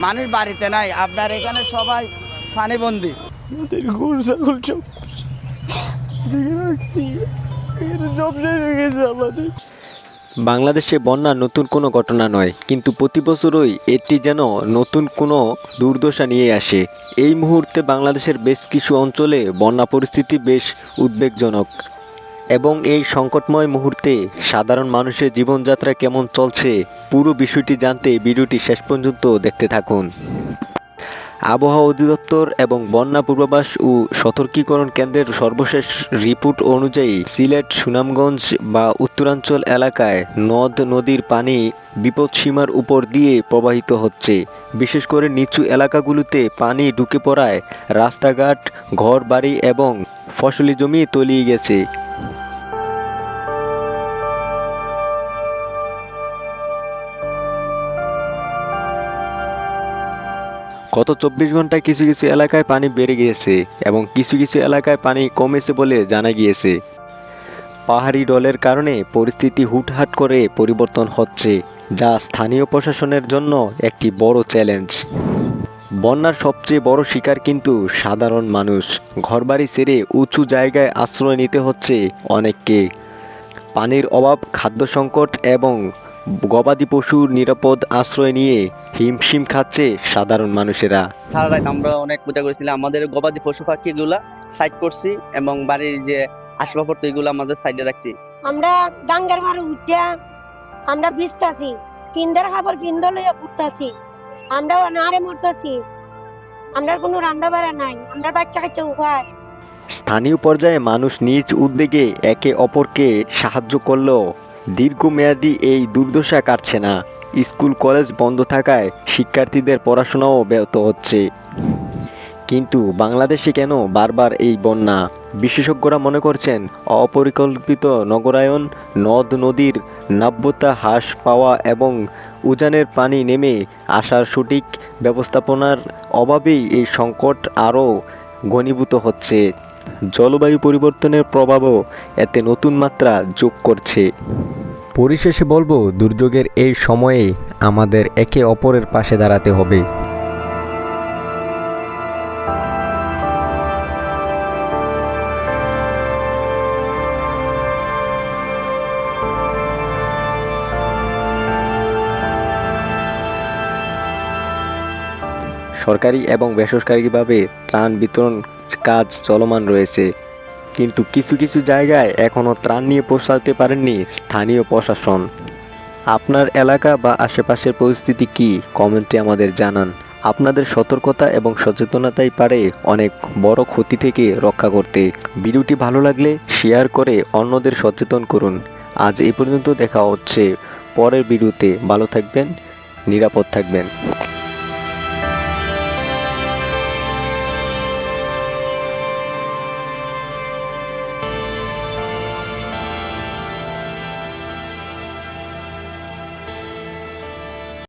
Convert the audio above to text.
মানুষ বাড়িতে নাই, আপনার এখানে সবাই পানিবন্দী। আমাদের গরু ছাগল সব রাখছি, সব জায়গায় গেছে আমাদের। বাংলাদেশে বন্যা নতুন কোনো ঘটনা নয়, কিন্তু প্রতি বছরই এটি যেন নতুন কোনো দুর্দশা নিয়ে আসে। এই মুহূর্তে বাংলাদেশের বেশ কিছু অঞ্চলে বন্যা পরিস্থিতি বেশ উদ্বেগজনক, এবং এই সংকটময় মুহূর্তে সাধারণ মানুষের জীবনযাত্রা কেমন চলছে পুরো বিষয়টি জানতে ভিডিওটি শেষ পর্যন্ত দেখতে থাকুন। আবহাওয়া অধিদপ্তর এবং বন্যা পূর্বাভাস ও সতর্কীকরণ কেন্দ্রের সর্বশেষ রিপোর্ট অনুযায়ী সিলেট, সুনামগঞ্জ বা উত্তরাঞ্চল এলাকায় নদ নদীর পানি বিপদসীমার উপর দিয়ে প্রবাহিত হচ্ছে। বিশেষ করে নিচু এলাকাগুলোতে পানি ঢুকে পড়ায় রাস্তাঘাট, ঘরবাড়ি এবং ফসলি জমি তলিয়ে গেছে। গত 24 ঘন্টায় কিছু কিছু এলাকায় পানি বেড়ে গিয়েছে এবং কিছু কিছু এলাকায় পানি কমেছে বলে জানা গিয়েছে। পাহাড়ি ঢলের কারণে পরিস্থিতি হুটহাট করে পরিবর্তন হচ্ছে, যা স্থানীয় প্রশাসনের জন্য একটি বড় চ্যালেঞ্জ। বন্যার সবচেয়ে বড় শিকার কিন্তু সাধারণ মানুষ। ঘরবাড়ি ছেড়ে উঁচু জায়গায় আশ্রয় নিতে হচ্ছে অনেককে। পানির অভাব, খাদ্য সংকট এবং গবাদি পশুর নিরাপদ আশ্রয় নিয়ে হিমশিম খাচ্ছে সাধারণ মানুষেরা। সারা রাত আমরা অনেক পূজা করেছিলাম, আমাদের গবাদি পশু পাখি এগুলা সাইড করছি এবং বাড়ির যে আসবাবপত্র এগুলো আমাদের সাইডে রাখছি। আমরা ডাঙ্গার মারে উঠা আমরা ভিজতাছি, পিন্দার খাবার পিন্দ লইয়া ঘুরতাছি, আমরা অনারে মরতাছি, আমরা কোনো রান্না বাড়া নাই, আমরা বাচ্চা কাচ্চা উপাস। স্থানীয় পর্যায়ে মানুষ নিজ উদ্যোগে একে অপরকে সাহায্য করলেও দীর্ঘমেয়াদী এই দুর্দশা কাটছে না। স্কুল কলেজ বন্ধ থাকায় শিক্ষার্থীদের পড়াশোনাও ব্যাহত হচ্ছে। কিন্তু বাংলাদেশে কেন বারবার এই বন্যা? বিশেষজ্ঞরা মনে করছেন অপরিকল্পিত নগরায়ন, নদ নদীর নাব্যতা হ্রাস পাওয়া এবং উজানের পানি নেমে আসার সঠিক ব্যবস্থাপনার অভাবেই এই সংকট আরও ঘনীভূত হচ্ছে। জলবায়ু পরিবর্তনের প্রভাবও এতে নতুন মাত্রা যোগ করছে। পরিশেষে বলবো, দুর্যোগের এই সময়ে আমাদের একে অপরের পাশে দাঁড়াতে হবে। সরকারি এবং বেসরকারিভাবে ত্রাণ বিতরণ কাজ চলমান রয়েছে, কিন্তু কিছু কিছু জায়গায় এখনও ত্রাণ নিয়ে পৌঁছাতে পারেননি স্থানীয় প্রশাসন। আপনার এলাকা বা আশেপাশের পরিস্থিতি কি, কমেন্টে আমাদের জানান। আপনাদের সতর্কতা এবং সচেতনতাই পারে অনেক বড় ক্ষতি থেকে রক্ষা করতে। ভিডিওটি ভালো লাগলে শেয়ার করে অন্যদের সচেতন করুন। আজ এই পর্যন্ত, দেখা হচ্ছে পরের ভিডিওতে। ভালো থাকবেন, নিরাপদ থাকবেন।